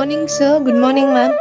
morning, sir. Good morning, ma'am.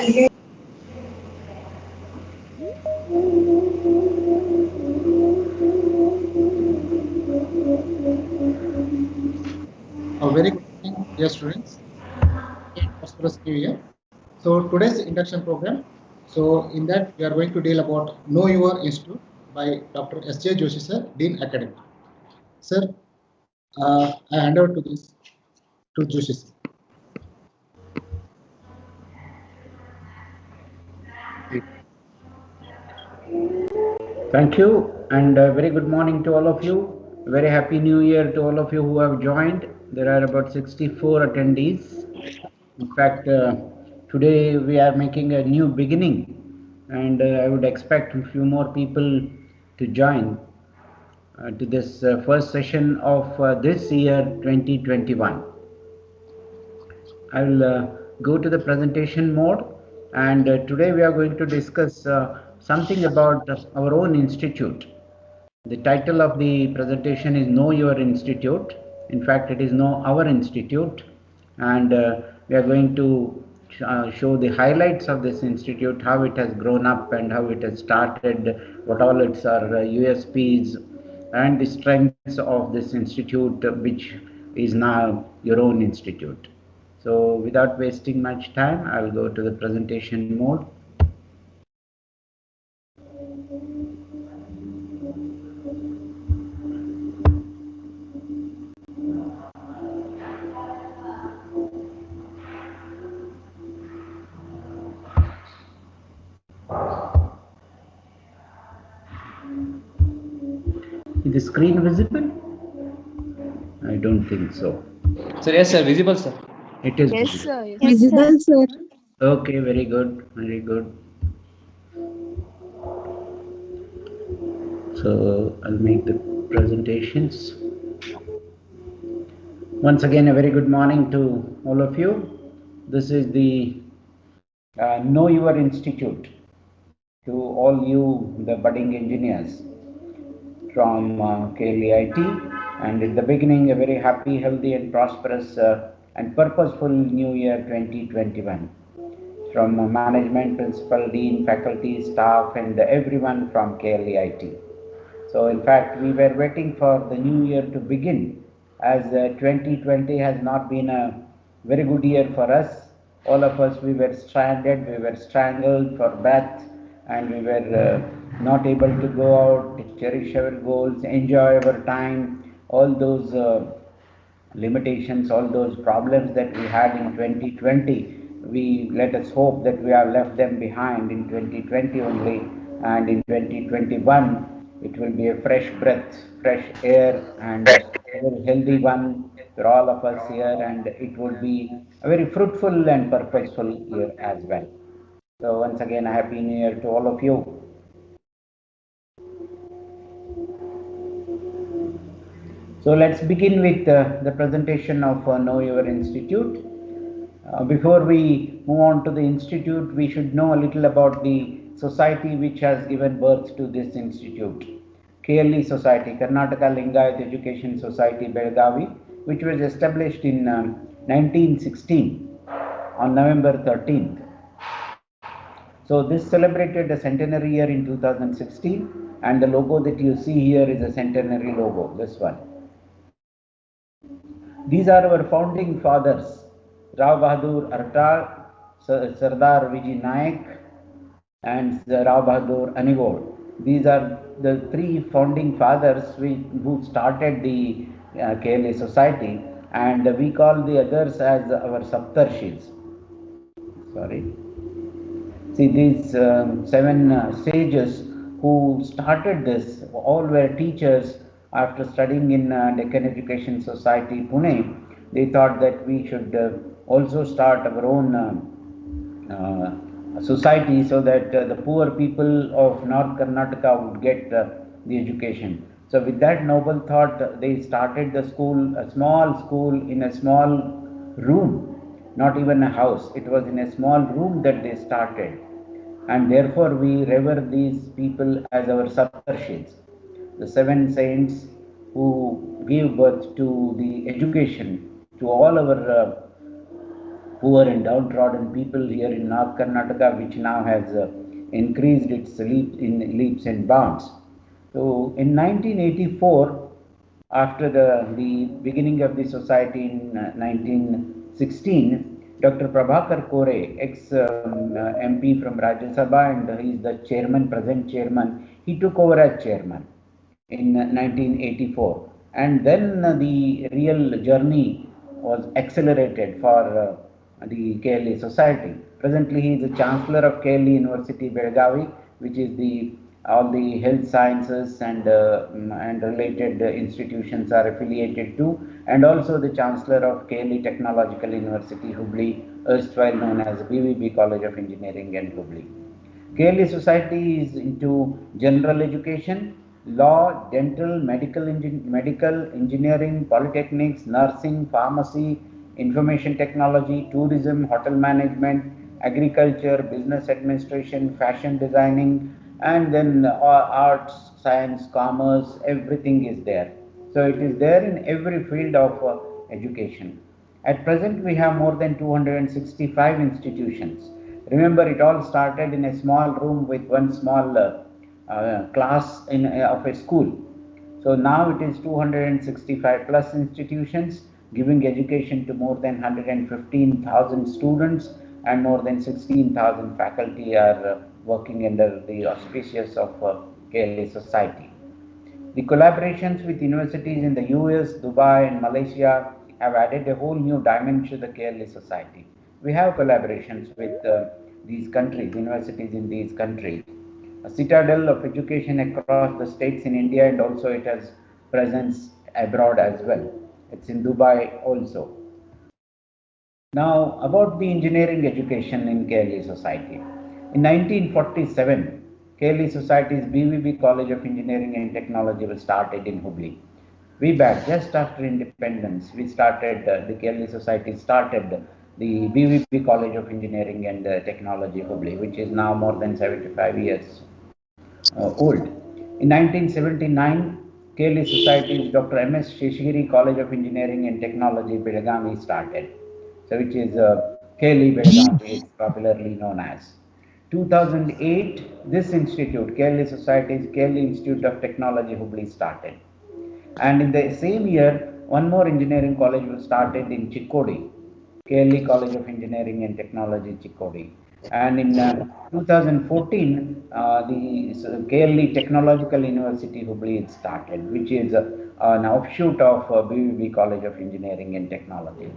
A very good morning, dear students. Prosperous New Year. So today's induction program. So in that we are going to deal about Know Your Institute by Dr. S.J. Joshi sir, Dean Academic. Sir, I hand over to this to Joshi sir. Thank you, and a very good morning to all of you. Very happy new year to all of you who have joined. There are about 64 attendees. In fact, today we are making a new beginning, and I would expect a few more people to join to this first session of this year 2021. I will go to the presentation mode, and today we are going to discuss something about our own institute. The title of the presentation is Know Your Institute. In fact, it is Know Our Institute, and we are going to show the highlights of this institute, how it has grown up and how it has started, what all its USPs and the strengths of this institute, which is now your own institute. So without wasting much time, I'll go to the presentation mode. Is the screen visible? I don't think so. Sir, yes, sir. Visible, sir. It is Yes, visible. sir. Yes, Visible, sir. Okay, very good, very good. So I'll make the presentations. Once again, a very good morning to all of you. This is the Know Your Institute to all you, the budding engineers from KLE and at the beginning, a very happy, healthy, and prosperous and purposeful New Year 2021. From management, principal, dean, faculty, staff, and everyone from KLE. So in fact, we were waiting for the new year to begin, as 2020 has not been a very good year for us. All of us, we were stranded, we were strangled for breath, and we were not able to go out, cherish our goals, enjoy our time, all those limitations, all those problems that we had in 2020. We let us hope that we have left them behind in 2020 only, and in 2021 it will be a fresh breath, fresh air, and a very healthy one for all of us here, and it would be a very fruitful and purposeful year as well. So once again, a happy new year to all of you. So let's begin with the presentation of Know Your Institute. Before we move on to the institute, we should know a little about the society which has given birth to this institute. KLE Society, Karnataka Lingayat Education Society, Belgavi, which was established in 1916 on November 13th. So this celebrated a centenary year in 2016, and the logo that you see here is a centenary logo, this one. These are our founding fathers, Rao Bahadur Artal, Sardar Vijay Naik, and Rao Bahadur Anigod. These are the three founding fathers who started the KLE Society, and we call the others as our Saptarshis. Sorry. See, these 7 sages who started this, all were teachers. After studying in Deccan Education Society, Pune, they thought that we should also start our own society, so that the poor people of North Karnataka would get the education. So with that noble thought, they started the school, a small school in a small room, not even a house. It was in a small room that they started. And therefore we revere these people as our Saptarshis, the 7 saints who gave birth to the education to all our poor and downtrodden people here in North Karnataka, which now has increased its leaps and bounds. So in 1984, after the beginning of the society in 1916, Dr. Prabhakar Kore, ex MP from Rajya Sabha, and he is the chairman, present chairman, he took over as chairman in 1984. And then the real journey was accelerated for the KLE Society. Presently, he is the Chancellor of KLE University, Belgavi, which is all the health sciences and related institutions are affiliated to, and also the Chancellor of KLE Technological University, Hubli, erstwhile known as BVB College of Engineering and Hubli. KLE Society is into general education, law, dental, medical engineering, polytechnics, nursing, pharmacy, information technology, tourism, hotel management, agriculture, business administration, fashion designing, and then arts, science, commerce, everything is there. So it is there in every field of education. At present, we have more than 265 institutions. Remember, it all started in a small room with one small class of a school. So now it is 265 plus institutions giving education to more than 115,000 students, and more than 16,000 faculty are working under the auspices of KLE Society. The collaborations with universities in the US, Dubai, and Malaysia have added a whole new dimension to the KLE Society. We have collaborations with these countries, universities in these countries. A citadel of education across the states in India, and also it has presence abroad as well. It's in Dubai also. Now, about the engineering education in KLE Society. In 1947, KLE Society's BVB College of Engineering and Technology was started in Hubli. Way back, just after independence, we started, the KLE Society started the BVB College of Engineering and Technology Hubli, which is now more than 75 years old. In 1979, KLE Society's Dr. M.S. Sheshgiri College of Engineering and Technology, Belgavi started. So which is KLE Belgavi, it's popularly known as. 2008, this institute, KLE Society's KLE Institute of Technology, Hubli started. And in the same year, one more engineering college was started in Chikkodi, KLE College of Engineering and Technology, Chikkodi. And in 2014, the KLE Technological University, Hubli, started, which is an offshoot of BVB College of Engineering and Technology.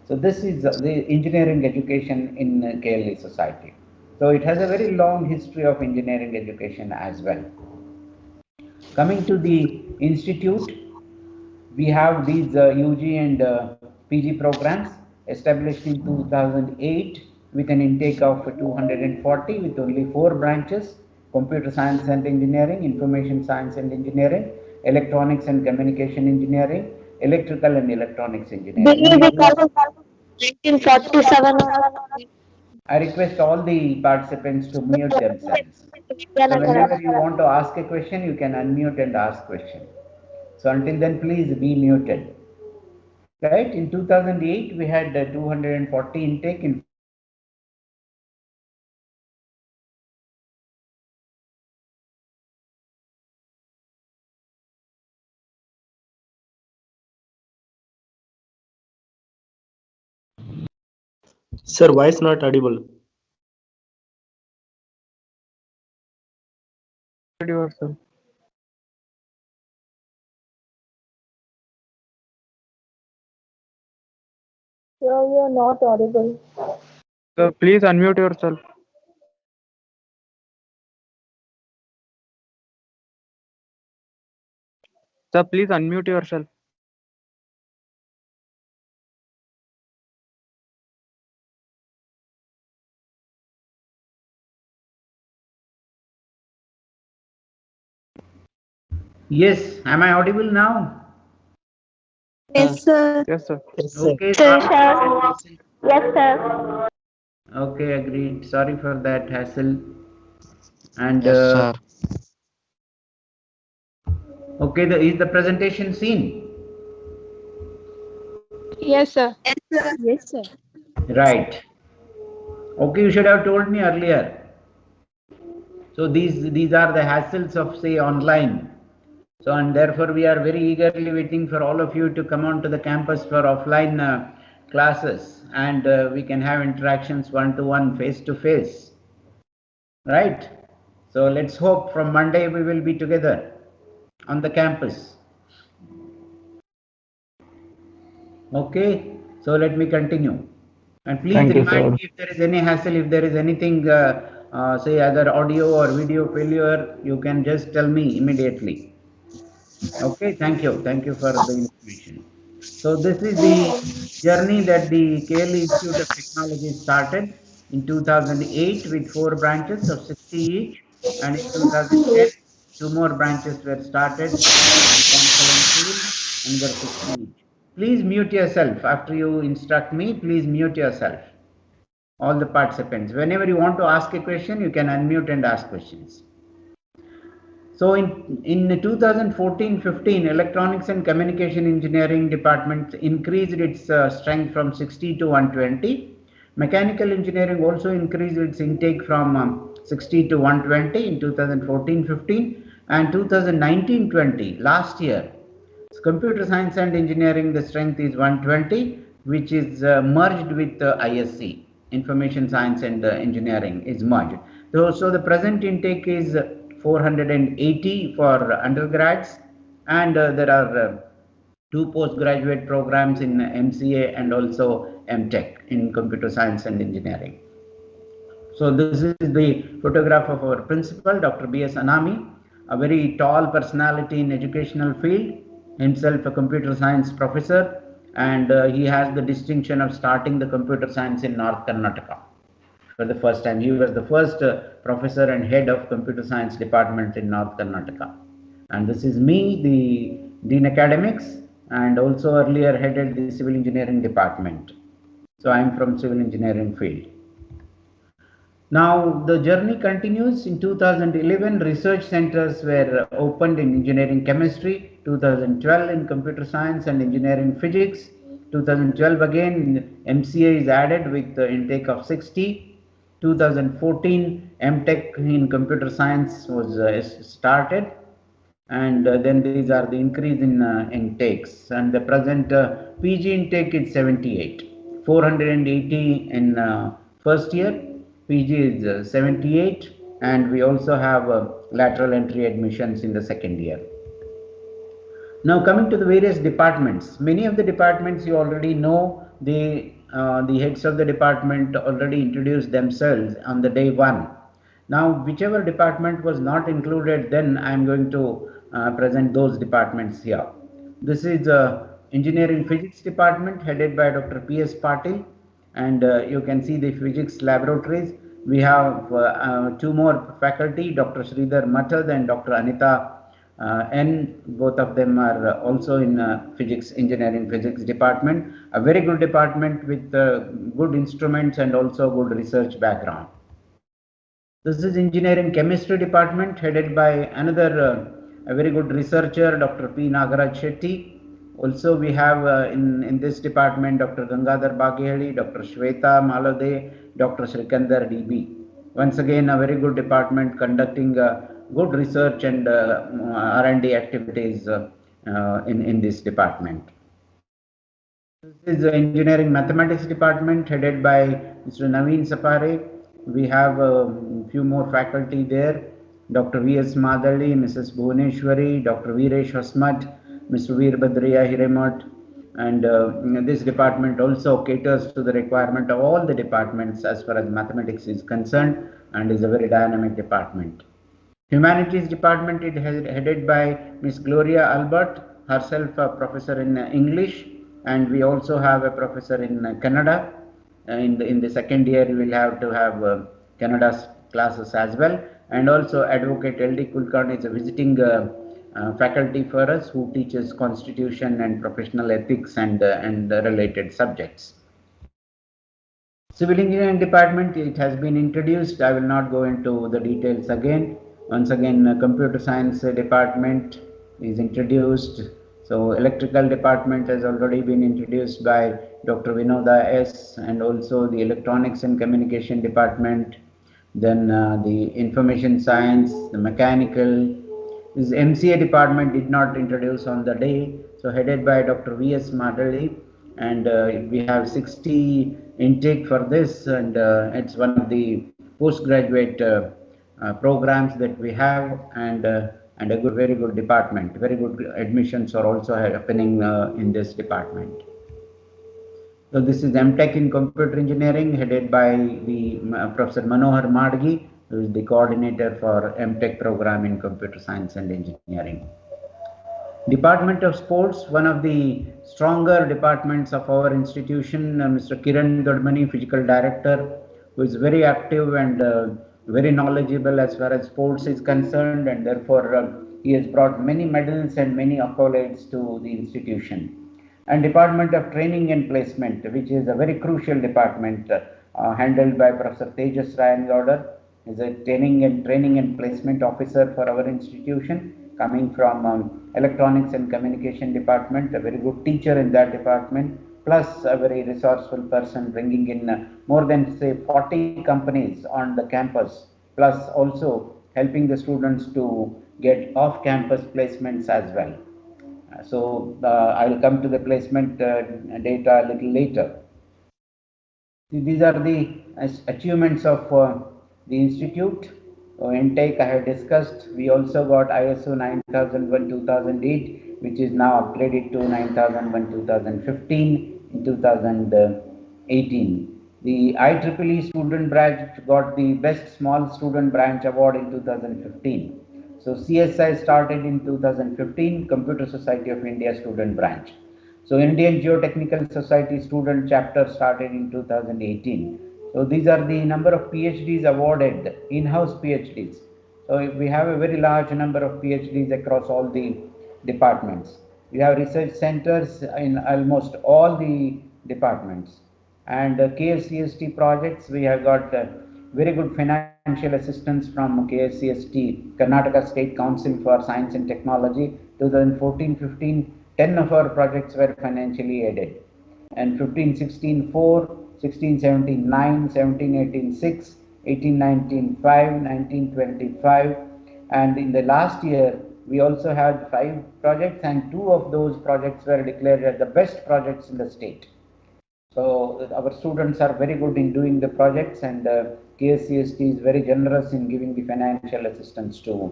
So this is the engineering education in KLE Society. So it has a very long history of engineering education as well. Coming to the institute, we have these UG and PG programs established in 2008 with an intake of 240 with only 4 branches: computer science and engineering, information science and engineering, electronics and communication engineering, electrical and electronics engineering. 1947. I request all the participants to mute themselves. So whenever you want to ask a question, you can unmute and ask question. So until then, please be muted. Right? In 2008, we had 240 intake. In Sir, voice not audible. Yourself. Sir, you are not audible. So please unmute yourself. Sir, please unmute yourself. yes, am I audible now? Yes, sir. Yes, sir. Yes, sir. Okay, Sir, sorry. sir. Yes, sir. Okay, agreed. Sorry for that hassle. And Yes, sir. okay, is the presentation seen? Yes, sir. Yes, sir. Right. Okay, you should have told me earlier. So these are the hassles of say online. So and therefore we are very eagerly waiting for all of you to come on to the campus for offline classes, and we can have interactions one-to-one, face-to-face. Right? So let's hope from Monday we will be together on the campus. Okay, so let me continue. And please Thank you, remind sir. me if there is any hassle, if there is anything, say either audio or video failure, you can just tell me immediately. Okay, thank you for the information. So this is the journey that the KLE Institute of Technology started in 2008 with 4 branches of 60 each, and in 2010 2 more branches were started, mechanical and civil, another 60 each. Please mute yourself after you instruct me. Please mute yourself, all the participants. Whenever you want to ask a question, you can unmute and ask questions. So in 2014-15, Electronics and Communication Engineering department increased its strength from 60 to 120. Mechanical Engineering also increased its intake from 60 to 120 in 2014-15, and 2019-20, last year. Computer Science and Engineering, the strength is 120, which is merged with ISC, Information Science and Engineering is merged. So the present intake is 480 for undergrads, and there are 2 postgraduate programs in MCA and also MTech in Computer Science and Engineering. So this is the photograph of our principal, Dr. B.S. Anami, a very tall personality in educational field, himself a computer science professor, and he has the distinction of starting the computer science in North Karnataka. For the first time, he was the first professor and head of computer science department in North Karnataka. And this is me, the Dean Academics, and also earlier headed the civil engineering department. So I am from civil engineering field. Now the journey continues. In 2011, research centers were opened in engineering chemistry, 2012 in computer science and engineering physics, 2012 again MCA is added with the intake of 60, 2014 MTech in computer science was started, and then these are the increase in intakes, and the present PG intake is 78, 480 in first year, PG is 78, and we also have lateral entry admissions in the second year. Now coming to the various departments, many of the departments you already know, the heads of the department already introduced themselves on the day 1. Now whichever department was not included, then I am going to present those departments here. This is engineering physics department headed by Dr. P.S. Patil, and you can see the physics laboratories. We have 2 more faculty, Dr. Sridhar Mathad and Dr. Anita N. Both of them are also in physics, engineering physics department, a very good department with good instruments and also good research background. This is engineering chemistry department headed by another a very good researcher, Dr. P. Nagaraj Shetty. Also we have in this department Dr. Gangadhar Bagheli, Dr. Shweta Malade, Dr. Srikandar DB. Once again a very good department conducting good research and R&D activities in this department. This is the engineering mathematics department headed by Mr. Naveen Sapare. We have a few more faculty there, Dr. V.S. Madali, Mrs. Bhuvaneshwari, Dr. Veeresh Hasmat, Mr. Veerbhadriya Hiremat, and this department also caters to the requirement of all the departments as far as mathematics is concerned, and is a very dynamic department. Humanities department is headed by Miss Gloria Albert, herself a professor in English, and we also have a professor in Kannada. In the second year, we will have to have Kannada classes as well, and also Advocate L.D. Kulkarni is a visiting faculty for us who teaches constitution and professional ethics and related subjects. Civil engineering department, it has been introduced. I will not go into the details again. Once again, computer science department is introduced. So electrical department has already been introduced by Dr. Vinoda S, and also the electronics and communication department, then the information science, the mechanical. This MCA department did not introduce on the day, so headed by Dr. V.S. Madali, and we have 60 intake for this, and it's one of the postgraduate programs that we have, and a very good department. Very good admissions are also happening in this department. So this is MTech in Computer Engineering, headed by the Professor Manohar Madgi, who is the coordinator for MTech program in Computer Science and Engineering. Department of Sports, one of the stronger departments of our institution, Mr. Kiran Gadmani, Physical Director, who is very active and very knowledgeable as far as sports is concerned, and therefore he has brought many medals and many accolades to the institution. And Department of Training and Placement, which is a very crucial department handled by Professor Tejas Rayangowda, is a training and placement officer for our institution, coming from electronics and communication department, a very good teacher in that department, plus a very resourceful person, bringing in more than say 40 companies on the campus, plus also helping the students to get off-campus placements as well. So I will come to the placement data a little later. These are the achievements of the institute. Intake I have discussed. We also got ISO 9001:2008, which is now upgraded to 9001:2015 in 2018. The IEEE student branch got the best small student branch award in 2015. So CSI started in 2015, Computer Society of India student branch. So Indian Geotechnical Society student chapter started in 2018. So these are the number of PhDs awarded, in-house PhDs. So if we have a very large number of PhDs across all the departments. We have research centers in almost all the departments. And KSCST projects, we have got very good financial assistance from KSCST, Karnataka State Council for Science and Technology. 2014-15, 10 of our projects were financially aided, and 15-16 4, 16-17 9, 17-18 6, 18-19 5, 19-20 5, and in the last year we also had 5 projects, and 2 of those projects were declared as the best projects in the state. So our students are very good in doing the projects, and KSCST is very generous in giving the financial assistance to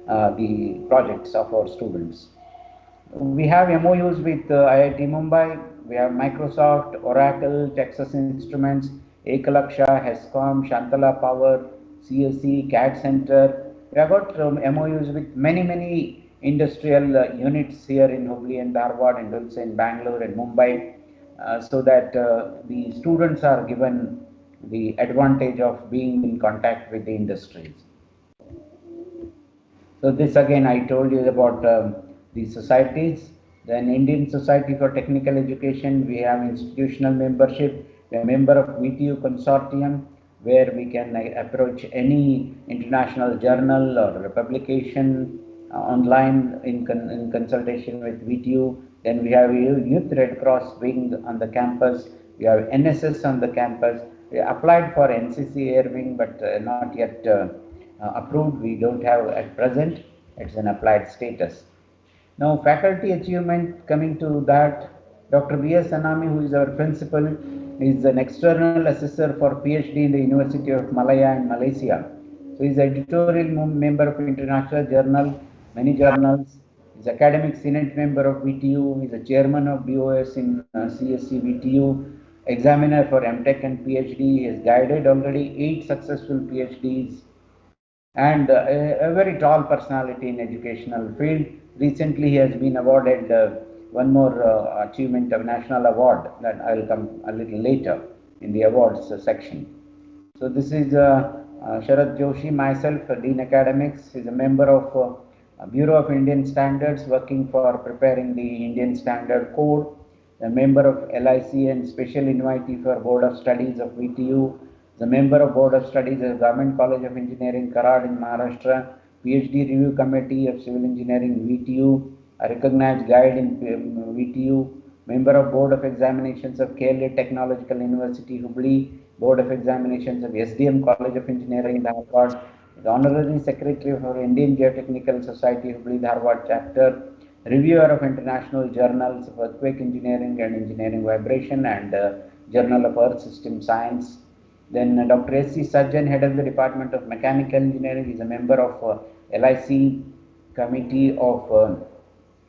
the projects of our students. We have MOUs with IIT Mumbai, we have Microsoft, Oracle, Texas Instruments, Ekalaksha, HESCOM, Shantala Power, CSE, CAD Center. We have got MOUs with many industrial units here in Hubli and Dharwad, and also in Bangalore and Mumbai, so that the students are given the advantage of being in contact with the industries. So this again I told you about the societies. Then Indian Society for Technical Education, we have institutional membership. We are a member of VTU consortium, where we can approach any international journal or publication online in consultation with VTU. Then we have Youth Red Cross wing on the campus. We have NSS on the campus. We applied for NCC Air Wing, but not yet approved. We don't have at present. It's an applied status. Now faculty achievement, coming to that, Dr. V.S. Anami, who is our principal, is an external assessor for PhD in the University of Malaya in Malaysia. So he is editorial member of international journal, many journals. He is academic senate member of VTU. He is a chairman of BOS in CSC VTU, examiner for MTech and PhD. He has guided already 8 successful PhDs, and a very tall personality in educational field. Recently he has been awarded one more achievement of national award that I will come a little later in the awards section. So this is Sharad Joshi, myself, Dean Academics, is a member of Bureau of Indian Standards, working for preparing the Indian Standard Code, a member of LIC and special invitee for Board of Studies of VTU, the member of Board of Studies at Government College of Engineering, Karad in Maharashtra, PhD Review Committee of Civil Engineering, VTU. a recognized guide in VTU, member of Board of Examinations of KLE Technological University, Hubli, Board of Examinations of SDM College of Engineering, Dharwad, the Honorary Secretary for Indian Geotechnical Society, Hubli, Dharwad Chapter, reviewer of international journals of earthquake engineering and engineering vibration, and Journal of Earth System Science. Then Dr. S.C. Sajjan, head of the Department of Mechanical Engineering, is a member of LIC Committee of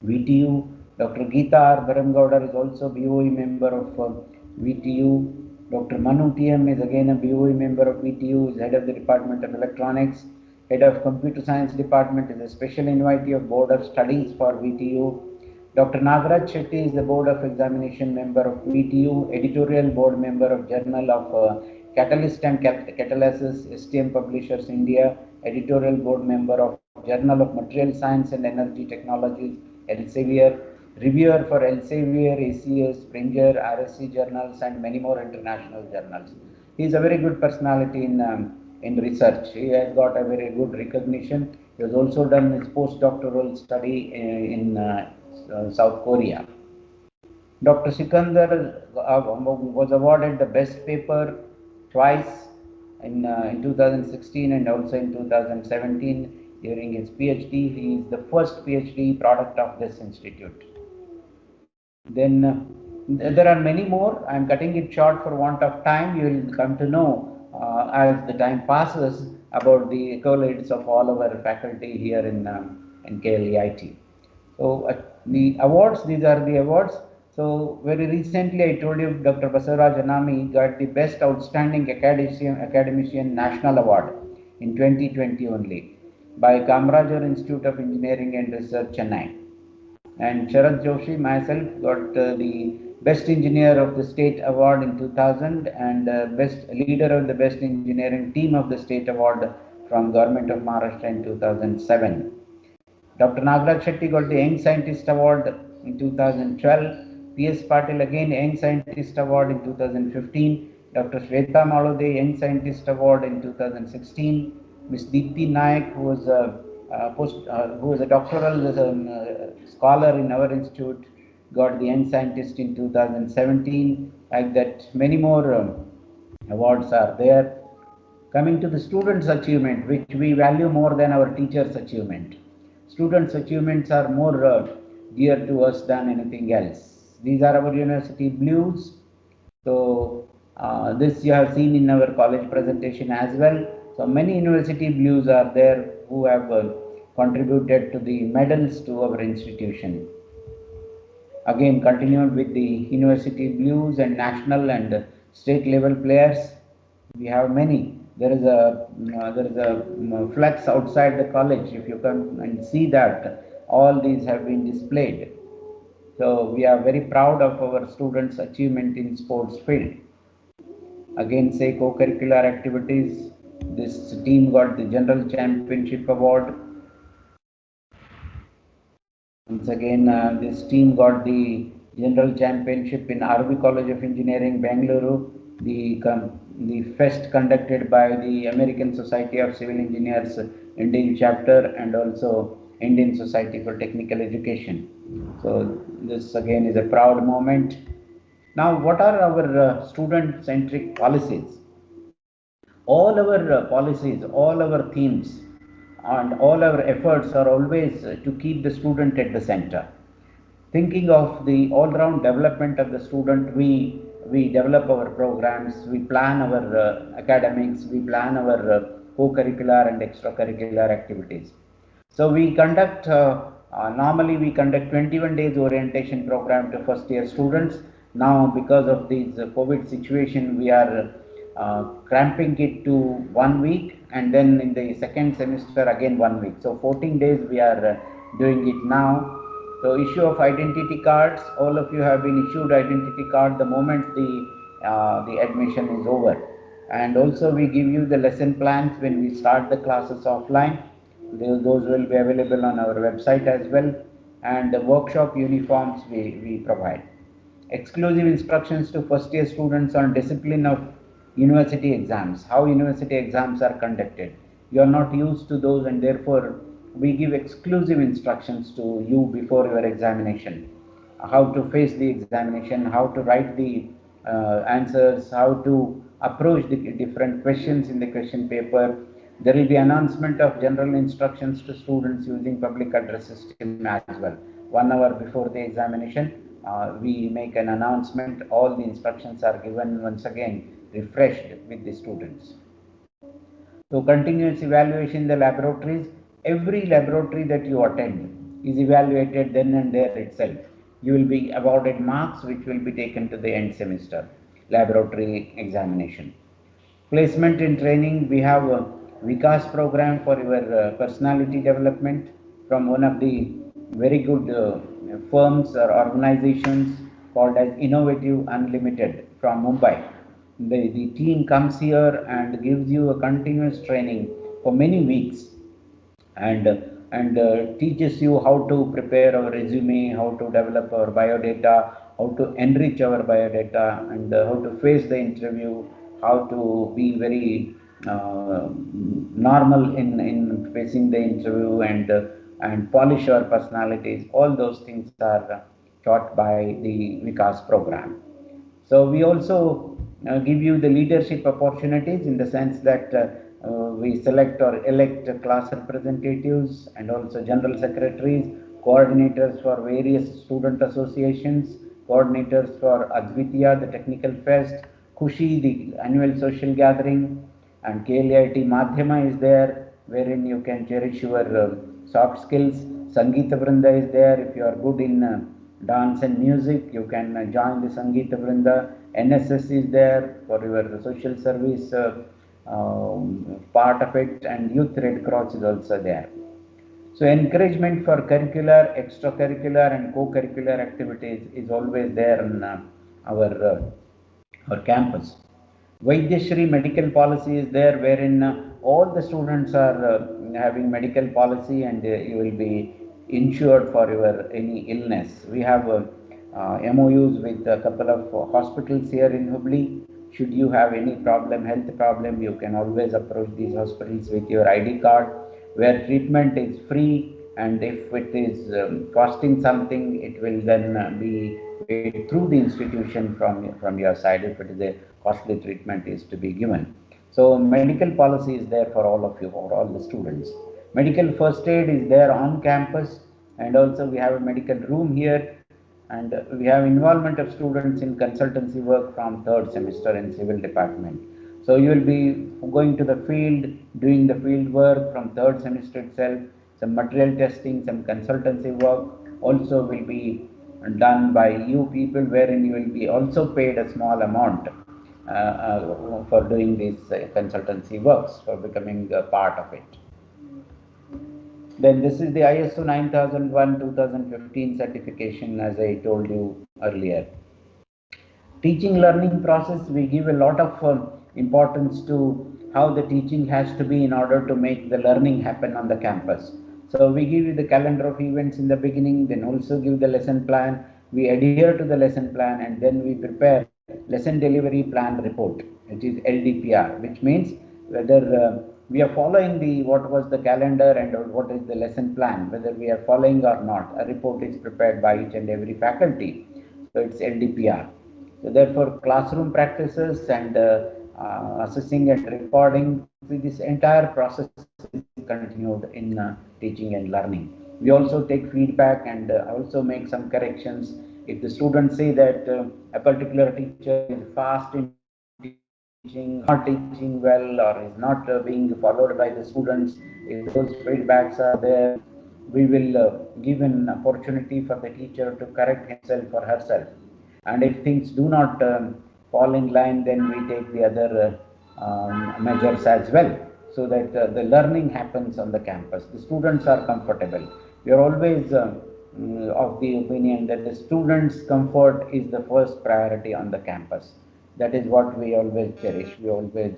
VTU. Dr. Geeta R. Baramgowda is also BOE member of VTU. Dr. Manu TM is again a BOE member of VTU, is head of the Department of Electronics. Head of Computer Science Department, is a special invitee of Board of Studies for VTU. Dr. Nagaraj Shetty is the Board of Examination member of VTU, editorial board member of Journal of Catalyst and Catalysis, STM Publishers India, editorial board member of Journal of Material Science and Energy Technologies, Elsevier, reviewer for Elsevier, ACS, Springer, RSC journals, and many more international journals. He is a very good personality in research. He has got a very good recognition. He has also done his postdoctoral study in South Korea. Dr. Sikandar was awarded the best paper twice in 2016 and also in 2017 during his PhD. He is the first PhD product of this institute. Then there are many more. I am cutting it short for want of time. You will come to know as the time passes about the accolades of all our faculty here in KLEIT. So the awards, these are the awards. So very recently I told you Dr. Basavaraj Anami got the Best Outstanding Academician National Award in 2020 only by Kamarajar Institute of Engineering and Research, Chennai. And Sharad Joshi, myself, got the Best Engineer of the State Award in 2000 and Best Leader of the Best Engineering Team of the State Award from Government of Maharashtra in 2007. Dr. Nagaraj Shetty got the Young Scientist Award in 2012. P.S. Patil again Young Scientist Award in 2015. Dr. Shweta Malode Young Scientist Award in 2016. Ms. Deepthi Naik, who was a doctoral scholar in our institute, got the Young Scientist in 2017. Like that, many more awards are there. Coming to the students' achievement, which we value more than our teachers' achievement. Students' achievements are more dear to us than anything else. These are our university blues. So this you have seen in our college presentation as well. So many university blues are there who have contributed to the medals to our institution. Again, continued with the university blues and national and state level players. We have many. There is a flex outside the college. If you come and see that, all these have been displayed. So we are very proud of our students' achievement in sports field. Again, say co-curricular activities. This team got the General Championship Award. Once again, this team got the General Championship in RV College of Engineering, Bengaluru. The fest conducted by the American Society of Civil Engineers Indian chapter and also Indian Society for Technical Education. So this again is a proud moment. Now, what are our student-centric policies? All our policies, all our themes, and all our efforts are always to keep the student at the center. Thinking of the all-round development of the student, we develop our programs, we plan our academics, we plan our co-curricular and extracurricular activities. So we conduct, normally we conduct 21 days orientation program to first year students. Now because of this COVID situation, we are cramping it to 1 week, and then in the second semester again 1 week. So 14 days we are doing it now. So issue of identity cards, all of you have been issued identity card the moment the admission is over. And also we give you the lesson plans when we start the classes offline. Those will be available on our website as well. And the workshop uniforms we provide. Exclusive instructions to first year students on discipline of university exams, how university exams are conducted. You are not used to those, and therefore we give exclusive instructions to you before your examination, how to face the examination, how to write the answers, how to approach the different questions in the question paper. There will be announcement of general instructions to students using public address system as well. 1 hour before the examination, we make an announcement. All the instructions are given once again, refreshed with the students. So continuous evaluation in the laboratories. Every laboratory that you attend is evaluated then and there itself. You will be awarded marks which will be taken to the end semester laboratory examination. Placement in training, we have a Vikas program for your personality development from one of the very good firms or organizations called as Innovative Unlimited from Mumbai. The team comes here and gives you a continuous training for many weeks, and teaches you how to prepare our resume, how to develop our biodata, how to enrich our biodata, and how to face the interview, how to be very normal in facing the interview, and polish our personalities. All those things are taught by the Vikas program. So we also give you the leadership opportunities in the sense that we select or elect class representatives and also general secretaries, coordinators for various student associations, coordinators for Advitya, the technical fest, Kushi, the annual social gathering, and KLE Madhyama is there, wherein you can cherish your soft skills. Sangeeta Vrinda is there. If you are good in dance and music, you can join the Sangeeta Vrinda. NSS is there for your social service part of it, and Youth Red Cross is also there. So encouragement for curricular, extracurricular and co-curricular activities is always there in our campus. Vaidyashri medical policy is there, wherein all the students are having medical policy, and you will be insured for your any illness. We have MOUs with a couple of hospitals here in Hubli. Should you have any problem, health problem, you can always approach these hospitals with your ID card, where treatment is free, and if it is costing something, it will then be paid through the institution from your side if it is a costly treatment is to be given. So medical policy is there for all of you, for all the students. Medical first aid is there on campus, and also we have a medical room here, and we have involvement of students in consultancy work from 3rd semester in civil department. So you will be going to the field, doing the field work from 3rd semester itself. Some material testing, some consultancy work also will be done by you people, wherein you will be also paid a small amount for doing these consultancy works, for becoming a part of it. Then this is the ISO 9001-2015 certification, as I told you earlier. Teaching learning process, we give a lot of importance to how the teaching has to be in order to make the learning happen on the campus. So we give you the calendar of events in the beginning, then also give the lesson plan. We adhere to the lesson plan, and then we prepare lesson delivery plan report, which is LDPR, which means whether we are following the what was the calendar and what is the lesson plan, whether we are following or not. A report is prepared by each and every faculty. So it's LDPR. So therefore, classroom practices and assessing and recording, this entire process is continued in teaching and learning. We also take feedback and also make some corrections. If the students say that a particular teacher is fast in teaching, not teaching well, or is not being followed by the students, if those feedbacks are there, we will give an opportunity for the teacher to correct himself or herself. And if things do not fall in line, then we take the other measures as well, so that the learning happens on the campus. The students are comfortable. We are always of the opinion that the students' comfort is the first priority on the campus. That is what we always cherish. We always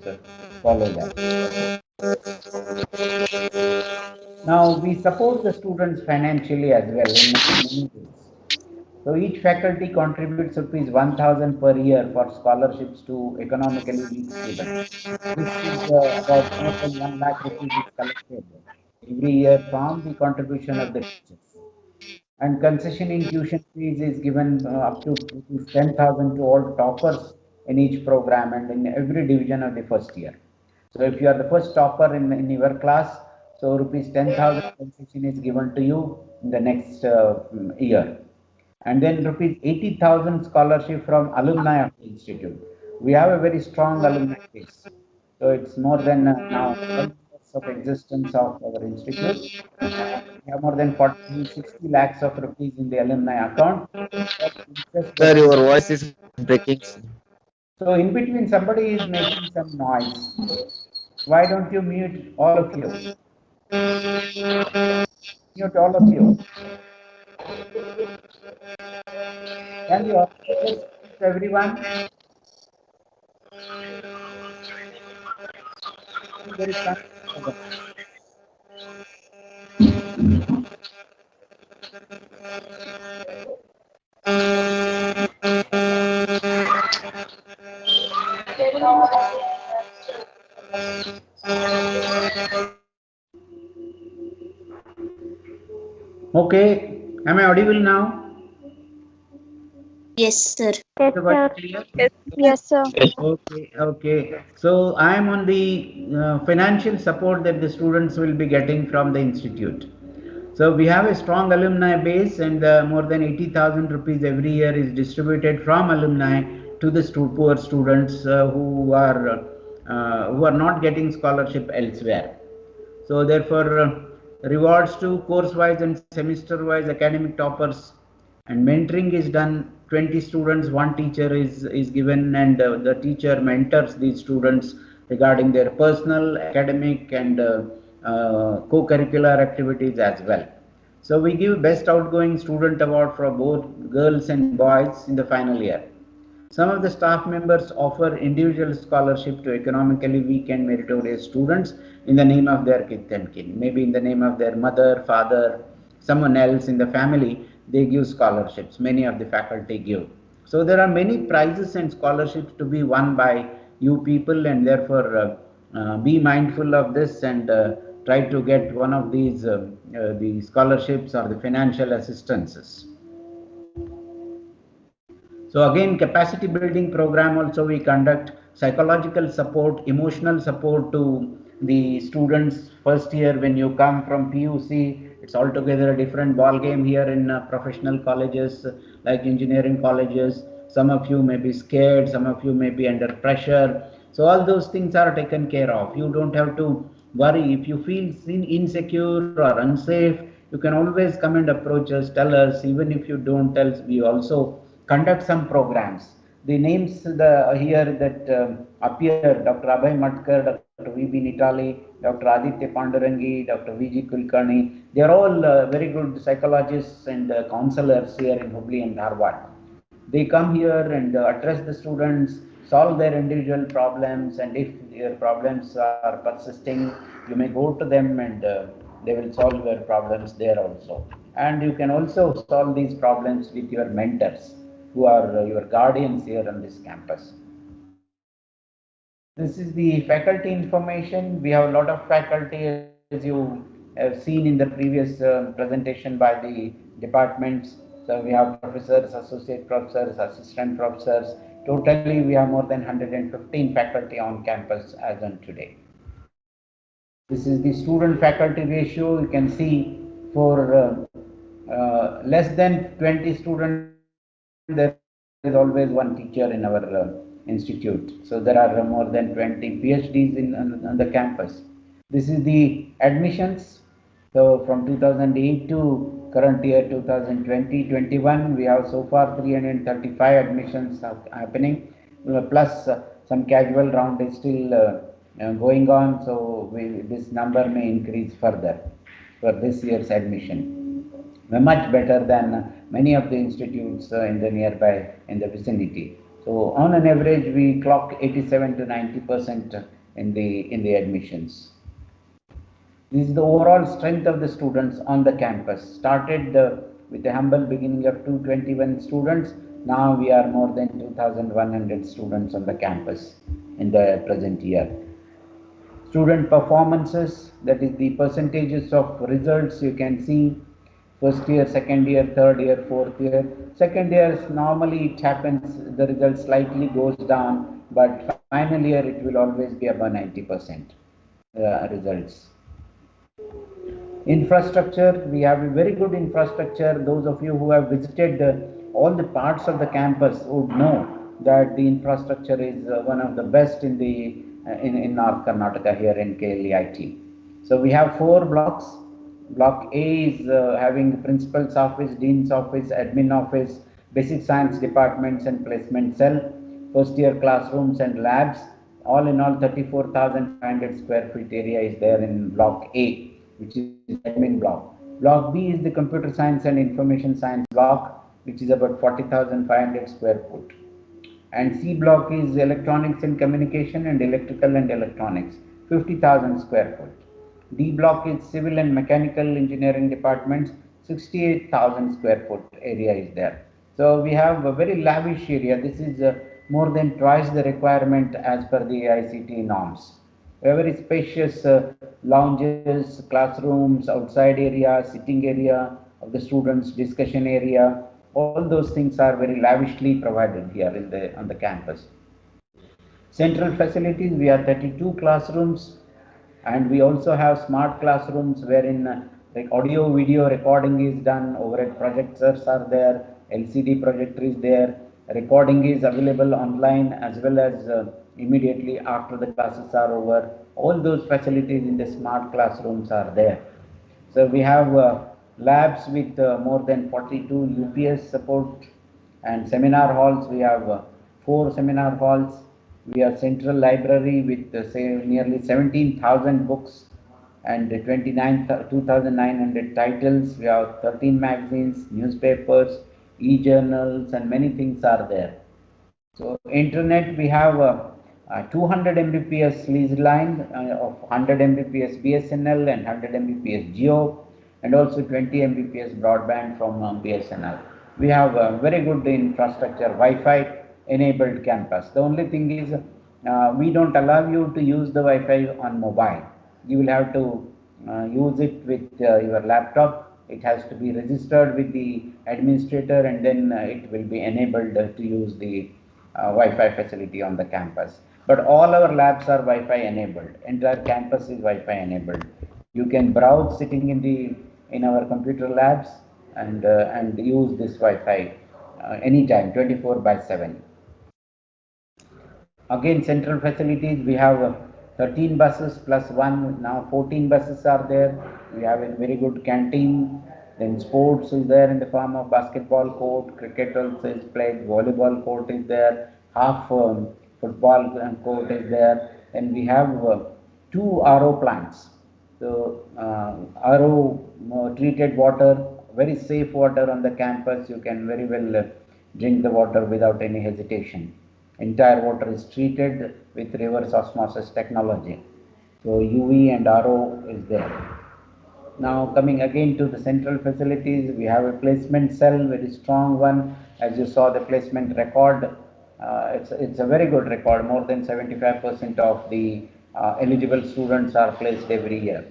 follow that. Now, we support the students financially as well in many ways. So each faculty contributes rupees 1,000 per year for scholarships to economically weak students. This is about more than 1 lakh rupees is collected every year from the contribution of the teachers. And concession in tuition fees is given up to rupees 10,000 to all toppers in each program and in every division of the first year. So if you are the first topper in your class, so rupees 10,000 concession is given to you in the next year. And then rupees 80,000 scholarship from alumni of the institute. We have a very strong alumni base. So it's more than now 12 years of existence of our institute. And we have more than 40, 60 lakhs of rupees in the alumni account. Interest Sir, getting. your voice is breaking. So in between somebody is making some noise. Why don't you mute all of you? Mute all of you. Can you also just speak to everyone? There is some disturbance. Okay, am I audible now? Yes, sir. Yes, The voice sir. clear? Yes, sir. Okay, okay. So I am on the financial support that the students will be getting from the institute. So we have a strong alumni base, and more than 80,000 rupees every year is distributed from alumni to the poor students who are not getting scholarship elsewhere. So therefore, rewards to course-wise and semester-wise academic toppers, and mentoring is done. 20 students, one teacher is given, and the teacher mentors these students regarding their personal, academic, and co-curricular activities as well. So we give best outgoing student award for both girls and boys in the final year. Some of the staff members offer individual scholarship to economically weak and meritorious students in the name of their kith and kin. Maybe in the name of their mother, father, someone else in the family, they give scholarships. Many of the faculty give. So there are many prizes and scholarships to be won by you people, and therefore be mindful of this and try to get one of these the scholarships or the financial assistances. So again, capacity building program also we conduct, psychological support, emotional support to the students first year. When you come from PUC, it's altogether a different ball game here in professional colleges like engineering colleges. Some of you may be scared, some of you may be under pressure. So all those things are taken care of. You don't have to worry. If you feel insecure or unsafe, you can always come and approach us, tell us. Even if you don't tell us, we also conduct some programs. The names here that appear: Dr. Abhay Matkar, Dr. V.B. Nitali, Dr. Aditya Pandurangi, Dr. V.G. Kulkarni. They are all very good psychologists and counselors here in Hubli and Dharwad. They come here and address the students, solve their individual problems, and if your problems are persisting, you may go to them and they will solve your problems there also. And you can also solve these problems with your mentors, who are your guardians here on this campus. This is the faculty information. We have a lot of faculty, as you have seen in the previous presentation by the departments. So we have professors, associate professors, assistant professors. Totally, we have more than 115 faculty on campus as on today. This is the student faculty ratio. You can see for less than 20 students, there is always one teacher in our institute. So there are more than 20 PhDs on the campus. This is the admissions. So from 2008 to current year 2020-21, we have so far 335 admissions happening, plus some casual round is still going on. So this number may increase further for this year's admission. Much better than many of the institutes in the nearby, in the vicinity. So on an average, we clock 87 to 90% in the admissions. This is the overall strength of the students on the campus. Started with a humble beginning of 221 students. Now we are more than 2,100 students on the campus in the present year. Student performances, that is the percentages of results you can see. First year, second year, third year, fourth year. Second year, normally it happens, the result slightly goes down, but final year it will always be above 90% results. Infrastructure, we have a very good infrastructure. Those of you who have visited all the parts of the campus would know that the infrastructure is one of the best in the in North Karnataka here in KLE. So we have 4 blocks. Block A is having principal's office, dean's office, admin office, basic science departments and placement cell, first year classrooms and labs. All in all, 34,500 square feet area is there in block A, which is the admin block. Block B is the computer science and information science block, which is about 40,500 square foot. And C block is electronics and communication and electrical and electronics, 50,000 square foot. D block is civil and mechanical engineering departments, 68,000 square foot area is there. So we have a very lavish area. This is more than twice the requirement as per the ICT norms. A very spacious lounges, classrooms, outside area, sitting area of the students, discussion area. All those things are very lavishly provided here on the campus. Central facilities, we have 32 classrooms, and we also have smart classrooms wherein like audio video recording is done, overhead projectors are there, LCD projector is there, recording is available online as well as immediately after the classes are over. All those facilities in the smart classrooms are there. So we have labs with more than 42 UPS support, and seminar halls. We have 4 seminar halls. We have central library with say nearly 17,000 books and 2,900 titles. We have 13 magazines, newspapers, e-journals, and many things are there. So internet, we have 200 Mbps lease line of 100 Mbps BSNL and 100 Mbps Geo, and also 20 Mbps broadband from BSNL. We have a very good infrastructure, Wi-Fi enabled campus. The only thing is we don't allow you to use the Wi-Fi on mobile. You will have to use it with your laptop. It has to be registered with the administrator, and then it will be enabled to use the Wi-Fi facility on the campus. But all our labs are Wi-Fi enabled. Entire campus is Wi-Fi enabled. You can browse sitting in our computer labs and use this Wi-Fi anytime, 24/7. Again, central facilities, we have 13 buses plus 1, now 14 buses are there. We have a very good canteen. Then sports is there in the form of basketball court, cricket also is played, volleyball court is there, half football court is there. And we have 2 RO plants. So RO treated water, very safe water on the campus. You can very well drink the water without any hesitation. Entire water is treated with reverse osmosis technology. So UV and RO is there. Now coming again to the central facilities, we have a placement cell, very strong one. As you saw the placement record, it's a very good record. More than 75% of the eligible students are placed every year.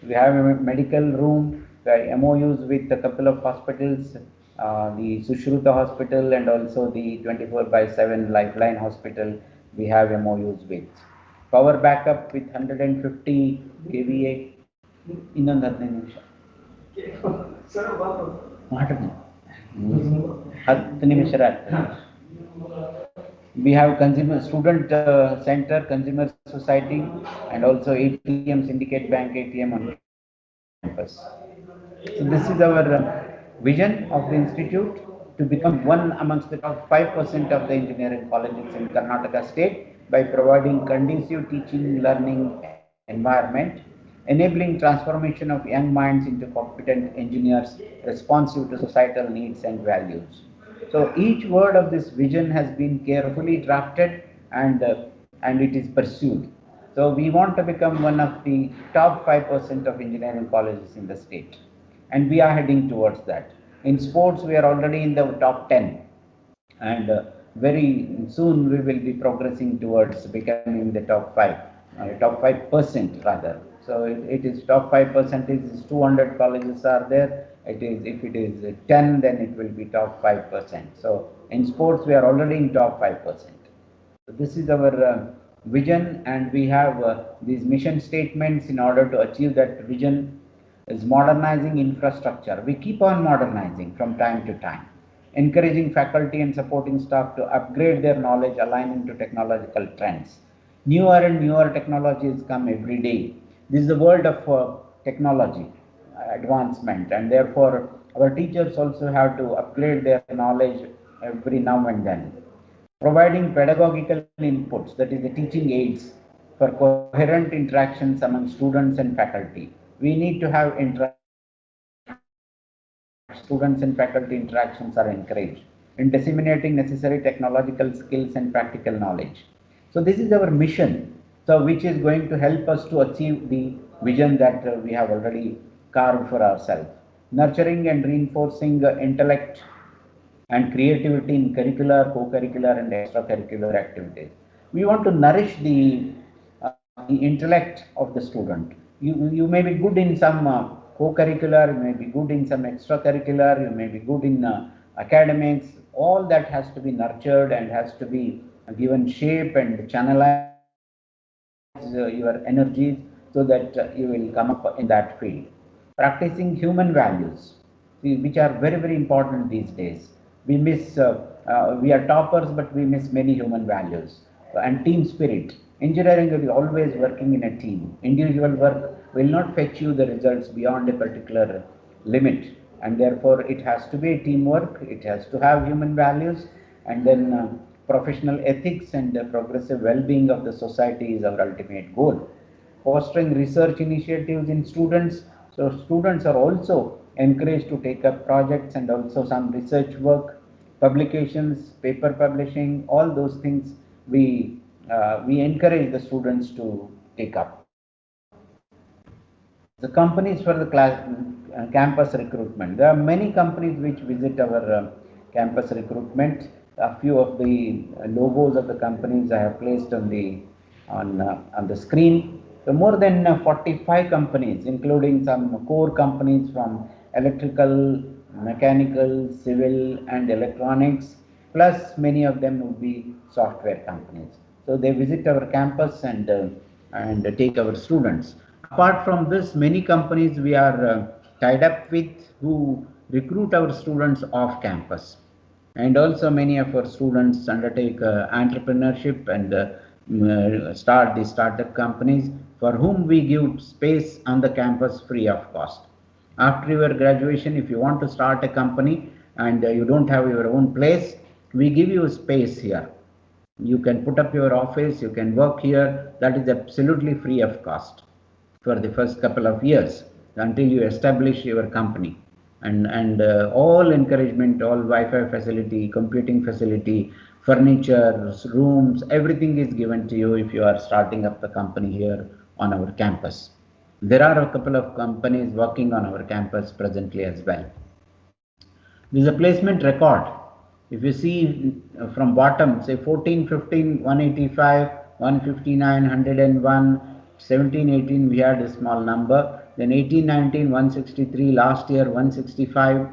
We have a medical room, MOUs with a couple of hospitals, the Sushruta Hospital and also the 24/7 Lifeline Hospital. We have MOUs with. Power backup with 150 kVA. ಇನ್ನೊಂದು 15 ನಿಮಿಷ ಮಾತಾಡಿ 10 ನಿಮಿಷ ಆಗ್ತದೆ. We have consumer student center, consumer society, and also ATM, Syndicate Bank ATM on campus. So this is our vision of the institute, to become one amongst the top 5% of the engineering colleges in Karnataka state by providing conducive teaching learning environment, enabling transformation of young minds into competent engineers responsive to societal needs and values. So each word of this vision has been carefully drafted and it is pursued. So we want to become one of the top 5% of engineering colleges in the state, and we are heading towards that. In sports, we are already in the top 10, and very soon we will be progressing towards becoming the top 5. top 5% rather. So it is top 5% is 200 colleges are there. It is, if it is 10, then it will be top 5%. So in sports, we are already in top 5%. So this is our vision, and we have these mission statements in order to achieve that vision. Is modernizing infrastructure. We keep on modernizing from time to time, encouraging faculty and supporting staff to upgrade their knowledge, aligning to technological trends. Newer and newer technologies come every day. This is the world of technology advancement, and therefore our teachers also have to upgrade their knowledge every now and then. Providing pedagogical inputs, that is the teaching aids, for coherent interactions among students and faculty. We need to have students and faculty interactions are encouraged in disseminating necessary technological skills and practical knowledge. So this is our mission, so which is going to help us to achieve the vision that we have already carved for ourselves. Nurturing and reinforcing intellect and creativity in curricular, co-curricular and extracurricular activities. We want to nourish the intellect of the student. You may be good in some co-curricular, you may be good in some extracurricular, you may be good in academics. All that has to be nurtured and has to be given shape and channelized your energies so that you will come up in that field. Practicing human values, which are very, very important these days. We miss, we are toppers, but we miss many human values. And team spirit. Engineering will be always working in a team. Individual work will not fetch you the results beyond a particular limit, and therefore it has to be a teamwork, it has to have human values, and then professional ethics and progressive well-being of the society is our ultimate goal. Fostering research initiatives in students, so students are also encouraged to take up projects and also some research work, publications, paper publishing, all those things we encourage the students to take up. The companies for the campus recruitment. There are many companies which visit our campus recruitment. A few of the logos of the companies I have placed on the screen. So more than 45 companies, including some core companies from electrical, mechanical, civil, and electronics, plus many of them would be software companies. So they visit our campus and take our students. Apart from this, many companies we are tied up with who recruit our students off campus. And also many of our students undertake entrepreneurship and start the startup companies for whom we give space on the campus free of cost. After your graduation, if you want to start a company and you don't have your own place, we give you space here. You can put up your office, you can work here. That is absolutely free of cost for the first couple of years until you establish your company. And all encouragement, all Wi-Fi facility, computing facility, furniture, rooms, everything is given to you if you are starting up the company here on our campus. There are a couple of companies working on our campus presently as well. This is a placement record. If you see from bottom, say 14, 15, 185, 159, 101, 17, 18, we had a small number. Then 18, 19, 163, last year 165.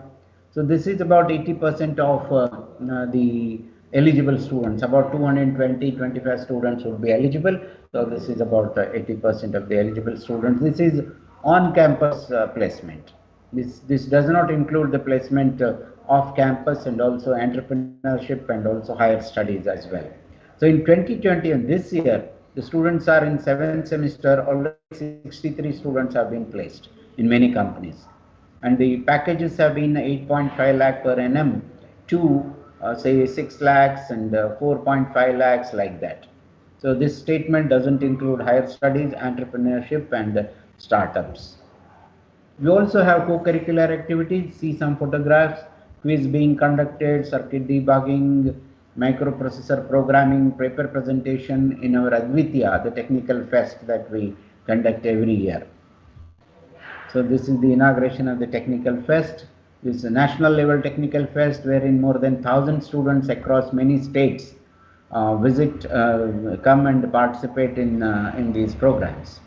So this is about 80% of the eligible students. About 220, 25 students would be eligible. So this is about 80% of the eligible students. This is on-campus placement. This does not include the placement off campus and also entrepreneurship and also higher studies as well. So in 2020 and this year, the students are in 7th semester, already 63 students have been placed in many companies. And the packages have been 8.5 lakh per annum to say 6 lakhs and 4.5 lakhs like that. So this statement doesn't include higher studies, entrepreneurship and startups. We also have co-curricular activities, see some photographs, quiz being conducted, circuit debugging, microprocessor programming, paper presentation in our Advitya, the technical fest that we conduct every year. So this is the inauguration of the technical fest. This is a national level technical fest wherein more than 1,000 students across many states come and participate in these programs.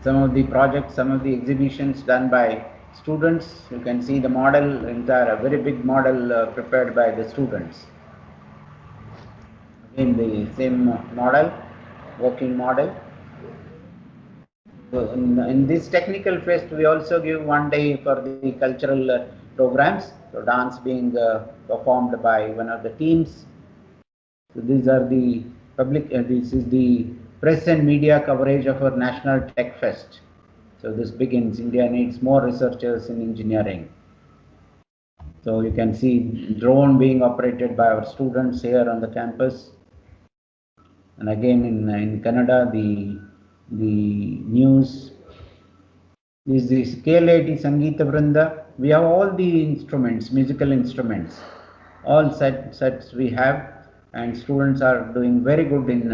Some of the projects, some of the exhibitions done by students. You can see the model, entire a very big model prepared by the students. Again, the same model, working model. So in this technical fest, we also give one day for the cultural programs. So dance being performed by one of the teams. So these are the public. This is the press and media coverage of our National Tech Fest. So this begins. India needs more researchers in engineering. So you can see drone being operated by our students here on the campus. And again in Canada, the news is this KLE Sangeeta Vrinda. We have all the instruments, musical instruments, all sets we have, and students are doing very good in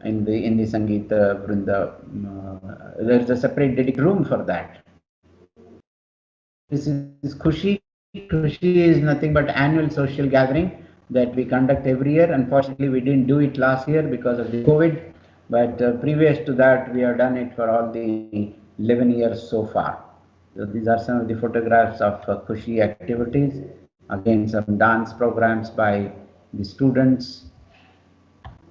the Sangeeta Vrinda. There is a separate dedicated room for that. This is Khushi. Khushi is nothing but annual social gathering that we conduct every year. Unfortunately, we didn't do it last year because of the COVID, but previous to that, we have done it for all the 11 years so far. So these are some of the photographs of Khushi activities. Again, some dance programs by the students.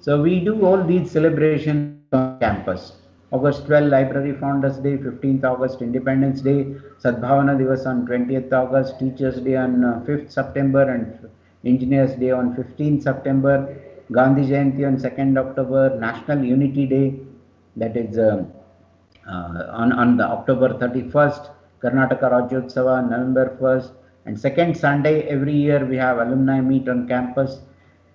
So we do all these celebrations on campus. August 12, Library Founders Day, 15th August, Independence Day, Sadbhavana Divas on 20th August, Teachers Day on 5th September, and Engineers Day on 15th September, Gandhi Jayanti on 2nd October, National Unity Day, that is on the October 31st, Karnataka Rajyotsava, November 1st, and second Sunday every year we have alumni meet on campus.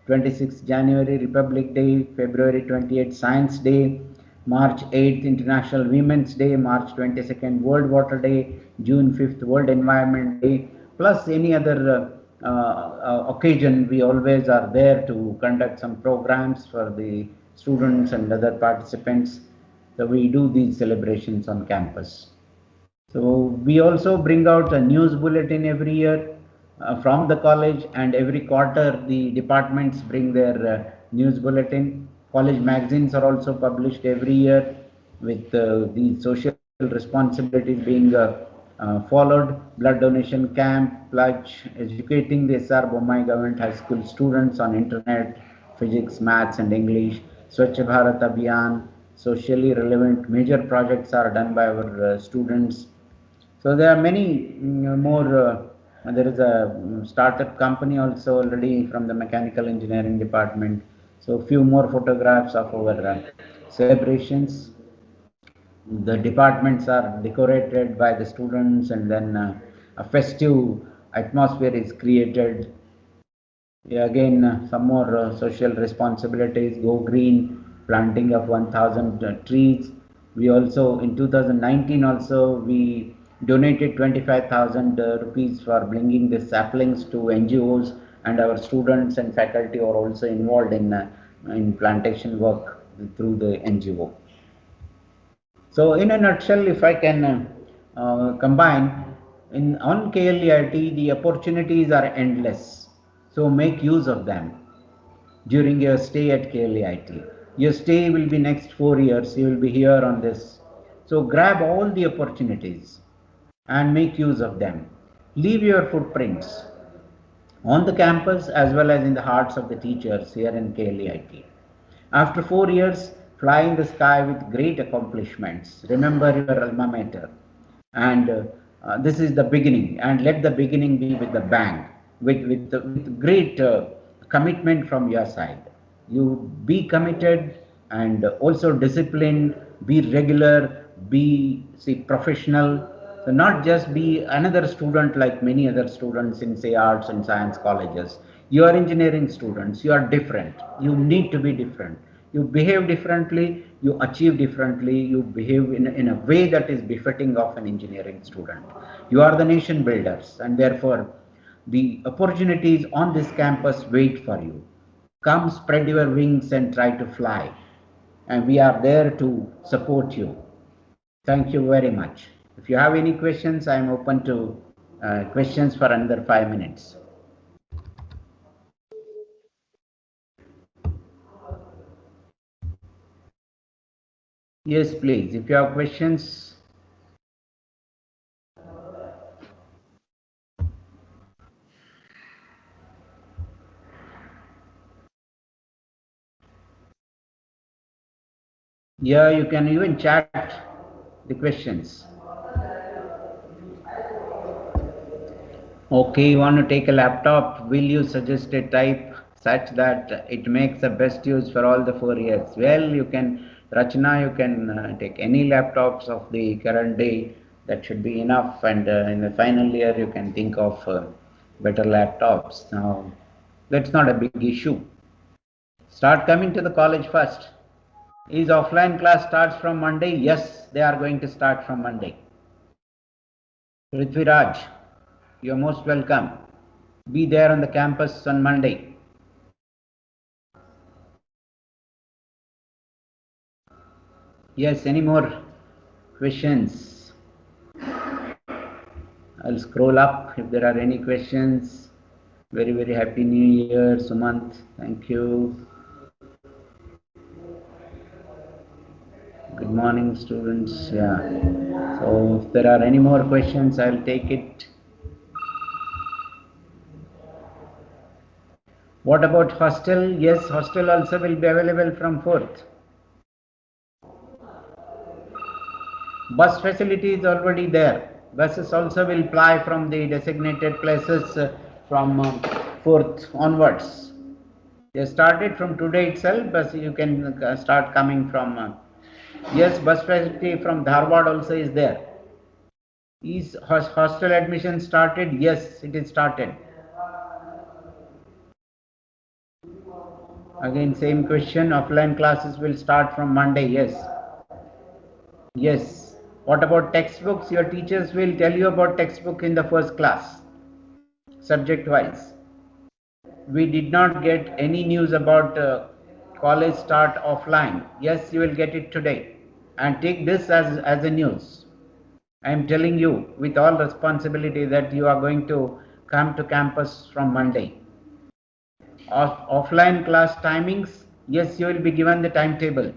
26th January Republic Day, February 28th Science Day, March 8th International Women's Day, March 22nd World Water Day, June 5th World Environment Day, plus any other occasion. We always are there to conduct some programs for the students and other participants. So we do these celebrations on campus. So we also bring out a news bulletin every year from the college, and every quarter the departments bring their news bulletin. College magazines are also published every year with the social responsibilities being followed. Blood donation camp, pledge, educating the SR Bommai Government High School students on internet, physics, maths and English. Swachh Bharat Abhiyan, socially relevant major projects are done by our students. So there are many more. There is a startup company also already from the mechanical engineering department. So few more photographs of our celebrations. The departments are decorated by the students, and then a festive atmosphere is created. Yeah, again, some more social responsibilities. Go green, planting of 1,000 trees. We also in 2019 also we donated 25,000 rupees for bringing the saplings to NGOs, and our students and faculty are also involved in plantation work through the NGO. So in a nutshell, if I can combine, on KLEIT, the opportunities are endless. So make use of them during your stay at KLEIT. Your stay will be next 4 years. You will be here on this. So grab all the opportunities and make use of them. Leave your footprints on the campus as well as in the hearts of the teachers here in KLEIT. After 4 years, fly in the sky with great accomplishments. Remember your alma mater. And this is the beginning. And let the beginning be with a bang, with great commitment from your side. You be committed and also disciplined, be regular, be professional. So not just be another student like many other students in say arts and science colleges. You are engineering students, you are different. You need to be different. You behave differently, you achieve differently, you behave in a way that is befitting of an engineering student. You are the nation builders, and therefore the opportunities on this campus wait for you. Come, spread your wings and try to fly. And we are there to support you. Thank you very much. If you have any questions, I am open to questions for another 5 minutes. Yes, please. If you have questions. Yeah, you can even chat the questions. Okay, you want to take a laptop? Will you suggest a type such that it makes the best use for all the 4 years? Well, you can, Rachna, you can take any laptops of the current day. That should be enough. And in the final year, you can think of better laptops. Now, that's not a big issue. Start coming to the college first. Is offline class starts from Monday? Yes, they are going to start from Monday. Prithviraj, you're most welcome. Be there on the campus on Monday. Yes, any more questions? I'll scroll up if there are any questions. Very, very happy New Year, Sumant. Thank you. Good morning, students. Yeah. So if there are any more questions, I'll take it. What about hostel? Yes, hostel also will be available from 4th. Bus facility is already there. Buses also will ply from the designated places from 4th onwards. They started from today itself, but you can start coming from. Yes, bus facility from Dharwad also is there. Is hostel admission started? Yes, it is started. Again, same question. Offline classes will start from Monday. Yes. Yes. What about textbooks? Your teachers will tell you about textbook in the first class, subject wise. We did not get any news about college start offline. Yes, you will get it today. And take this as a news. I am telling you with all responsibility that you are going to come to campus from Monday. Offline class timings, yes, you will be given the timetable.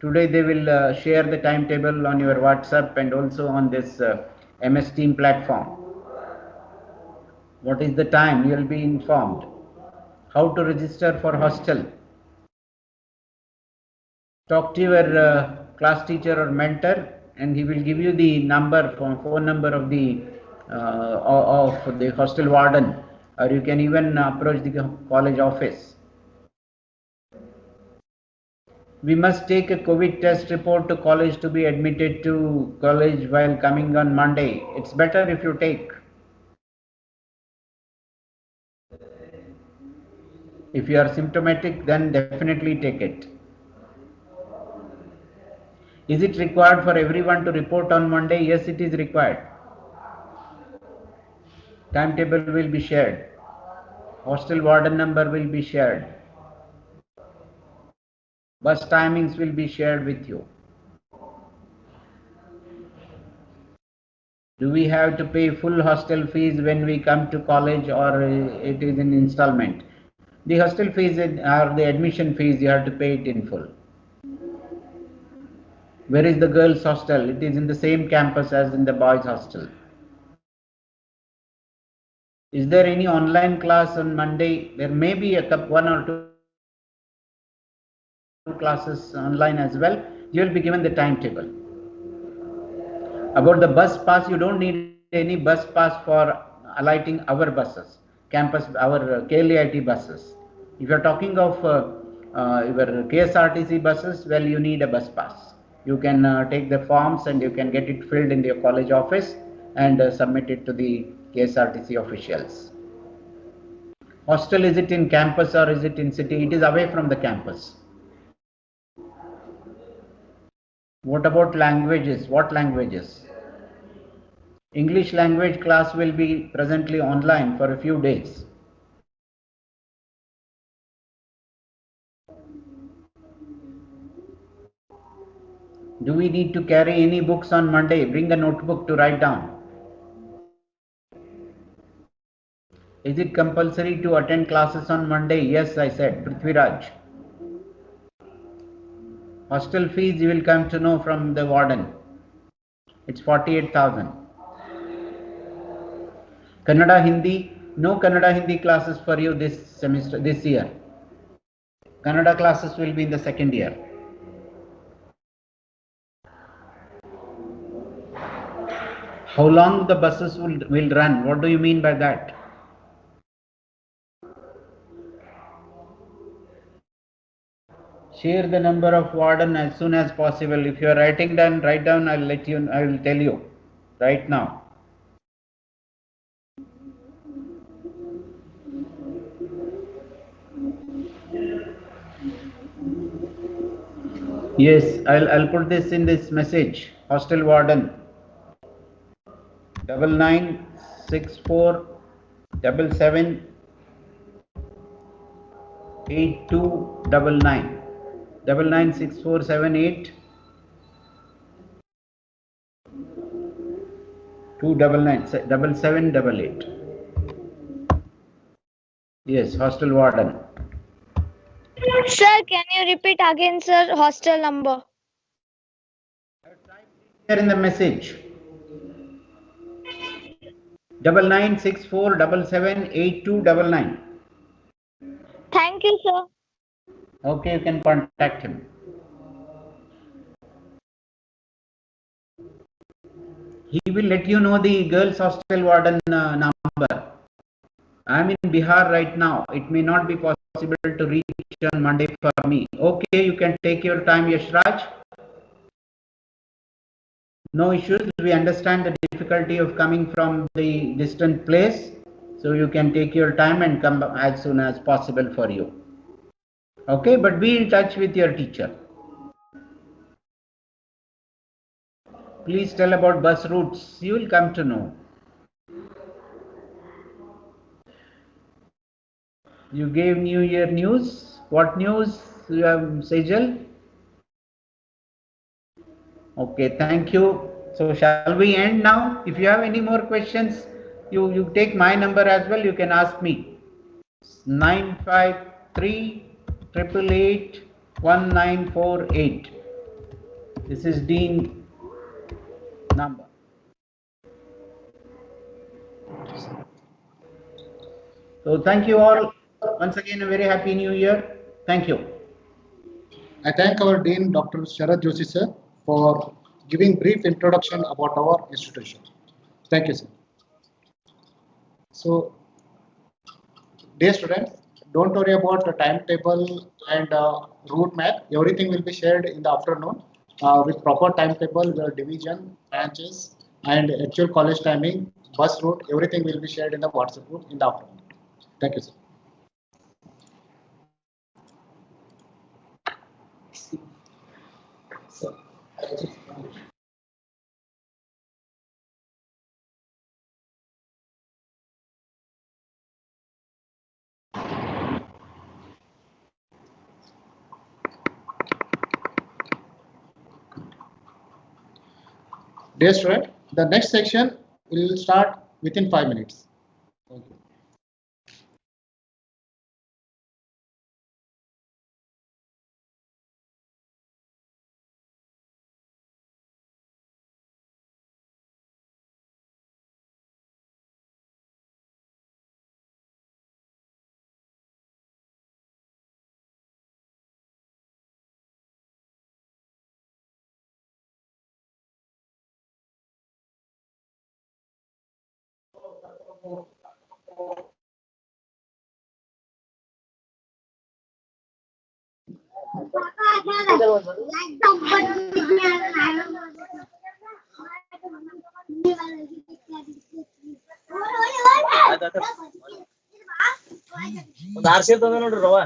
Today they will share the timetable on your WhatsApp and also on this MS Team platform. What is the time? You will be informed. How to register for hostel? Talk to your class teacher or mentor, and he will give you the phone number of the hostel warden, or you can even approach the college office. We must take a COVID test report to college to be admitted to college while coming on Monday. It's better if you take. If you are symptomatic, then definitely take it. Is it required for everyone to report on Monday? Yes, it is required. Timetable will be shared. Hostel warden number will be shared. Bus timings will be shared with you. Do we have to pay full hostel fees when we come to college, or it is an installment? The hostel fees or the admission fees, you have to pay it in full. Where is the girls' hostel? It is in the same campus as in the boys' hostel. Is there any online class on Monday? There may be one or two classes online as well. You will be given the timetable. About the bus pass, you don't need any bus pass for alighting our buses, campus, our KLE buses. If you are talking of your KSRTC buses, well, you need a bus pass. You can take the forms and you can get it filled in your college office and submit it to the KSRTC officials. Hostel, is it in campus or is it in city? It is away from the campus. What about languages? What languages? English language class will be presently online for a few days. Do we need to carry any books on Monday? Bring a notebook to write down. Is it compulsory to attend classes on Monday? Yes, I said. Prithviraj. Hostel fees you will come to know from the warden. It's 48,000. Kannada Hindi, no Kannada Hindi classes for you this semester, this year. Kannada classes will be in the second year. How long the buses will run? What do you mean by that? Share the number of warden as soon as possible. If you are writing down, write down. I will tell you right now. Yes, I'll put this in this message. Hostel warden 9964778299 996478 Yes, hostel warden. Sir, can you repeat again, sir? Hostel number. Here in the message. 9964778299. Thank you, sir. Okay, you can contact him. He will let you know the girls hostel warden number. I am in Bihar right now. It may not be possible to reach on Monday for me. Okay, you can take your time, Yashraj. No issues. We understand the difficulty of coming from the distant place. So you can take your time and come as soon as possible for you. Okay, but be in touch with your teacher. Please tell about bus routes. You will come to know. You gave New Year news. What news, Sejal? Okay, thank you. So shall we end now? If you have any more questions, you take my number as well. You can ask me. 953-888-1948. This is Dean number. So thank you all. Once again, a very happy new year. Thank you. I thank our Dean, Dr. Sharad Joshi, sir, for giving brief introduction about our institution. Thank you, sir. So, dear students, don't worry about the timetable and route map. Everything will be shared in the afternoon with proper timetable, the division, branches, and actual college timing, bus route. Everything will be shared in the WhatsApp group in the afternoon. Thank you, sir. Dear student, the next section will start within 5 minutes. Thank you. ಒಂದು RC ಇರ್ತದೆ ನೋಡ್ರಿ ರವ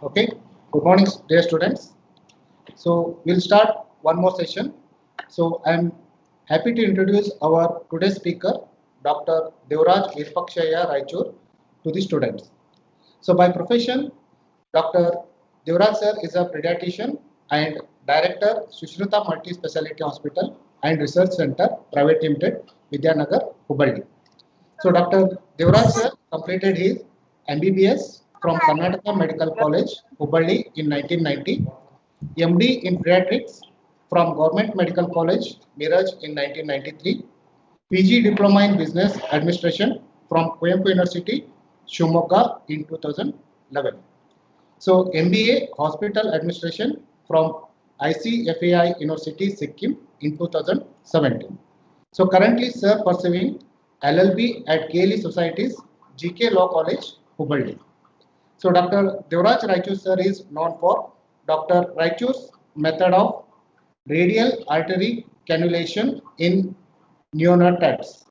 Okay. Good morning, dear students. So we'll start one more session. So I'm happy to introduce our today's speaker, Dr. Devraj Virpakshaya Raichur, to the students. So by profession, Dr. Devraj sir is a pediatrician and director, Sushruta Multi Speciality Hospital and Research Center, Private Limited, Vidyanagar, Hubballi. So Dr. Devraj sir completed his MBBS from Karnataka Medical College, Hubballi in 1990, MD in Pediatrics from Government Medical College, Miraj in 1993, PG Diploma in Business Administration from Coimbatore University, Shimoga in 2011. So MBA Hospital Administration from ICFAI University, Sikkim in 2017. So currently, sir pursuing LLB at KLE Society's GK Law College, Hubballi. So Dr. Devraj Raichur sir is known for Dr. Raichur's method of radial artery cannulation in neonates.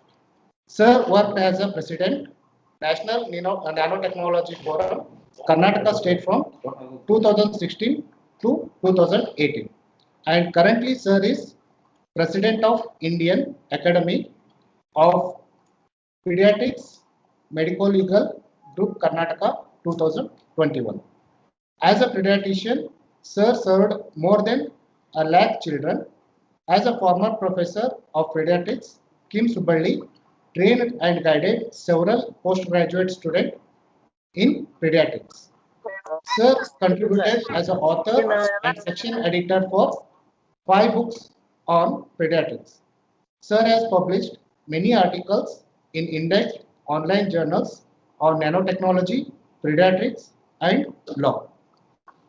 Sir worked as a president, National Nanotechnology Forum, Karnataka State from 2016 to 2018. And currently, sir is president of Indian Academy of Pediatrics Medical Legal Group Karnataka 2021. As a pediatrician, sir served more than a lakh children. As a former professor of pediatrics, Kim Subballi trained and guided several postgraduate students in pediatrics. Sir contributed as an author and section editor for 5 books on pediatrics. Sir has published many articles in indexed online journals on nanotechnology, pediatrics, and law.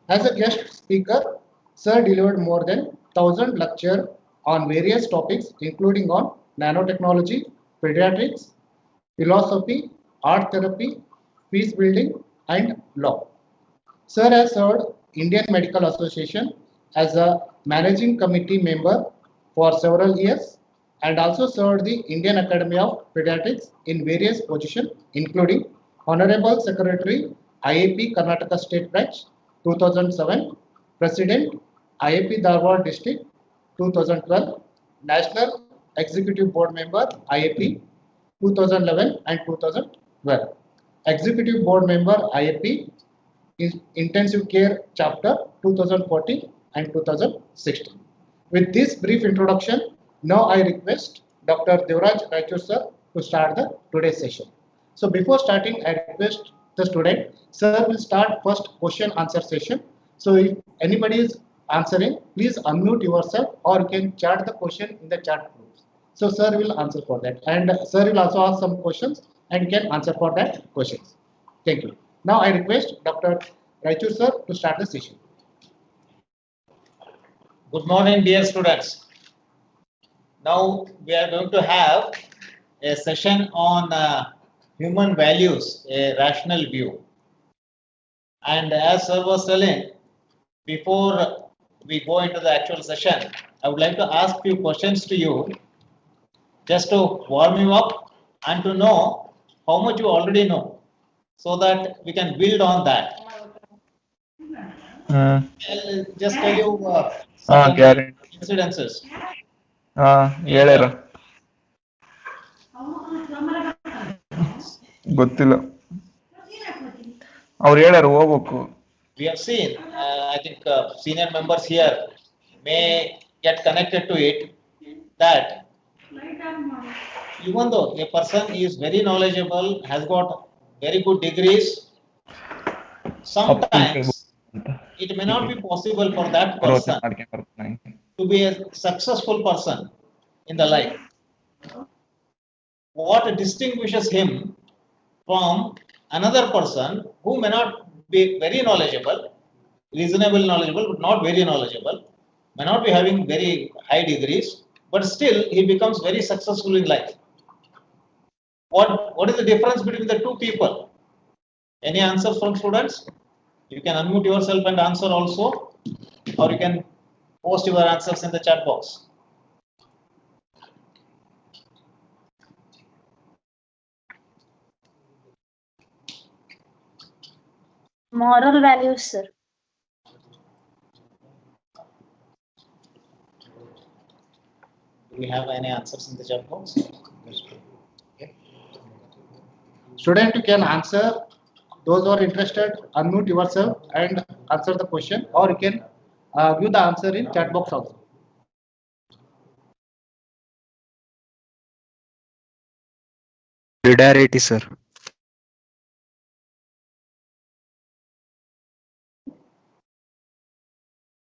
As a guest speaker, Sir delivered more than 1,000 lectures on various topics, including on nanotechnology, pediatrics, philosophy, art therapy, peace building, and law. Sir has served Indian Medical Association as a managing committee member for several years and also served the Indian Academy of Pediatrics in various positions, including Honorable Secretary, IAP Karnataka State Branch 2007, President, IAP Dharwad District 2012, National Executive Board Member, IAP 2011 and 2012, Executive Board Member, IAP Intensive Care Chapter 2014 and 2016. With this brief introduction, now I request Dr. Devraj Raichur sir to start the today's session. So before starting, I request the student, sir will start first question answer session. So if anybody is answering, please unmute yourself or you can chat the question in the chat groups. So sir will answer for that, and sir will also ask some questions and can answer for that questions. Thank you. Now I request Dr. Raichur sir to start the session. Good morning, dear students. Now we are going to have a session on human values, a rational view. And as sir was telling, before we go into the actual session, I would like to ask few questions to you just to warm you up and to know how much you already know so that we can build on that. I'll just tell you certain guarantee. incidences. ಹೇಳ್ಯಾರ ಗೊತ್ತಿಲ್ಲ ಅವ್ರು ಹೇಳ್ಯಾರ ಹೋಗ್ಬೇಕು. We have seen, I think senior members here may get connected to it, that even though a person is very knowledgeable, has got very good degrees, sometimes it may not be possible for that person to be a successful person in the life. What distinguishes him from another person who may not be very knowledgeable, reasonably knowledgeable, but not very knowledgeable, may not be having very high degrees, but still he becomes very successful in life. What is the difference between the two people? Any answers from students? You can unmute yourself and answer also, or you can post your answers in the chat box. Moral values, sir. Do we have any answers in the chat box? Okay. Student, you can answer. Those who are interested, unmute yourself and answer the question, or you can give the answer in chat box also. Solidarity, sir.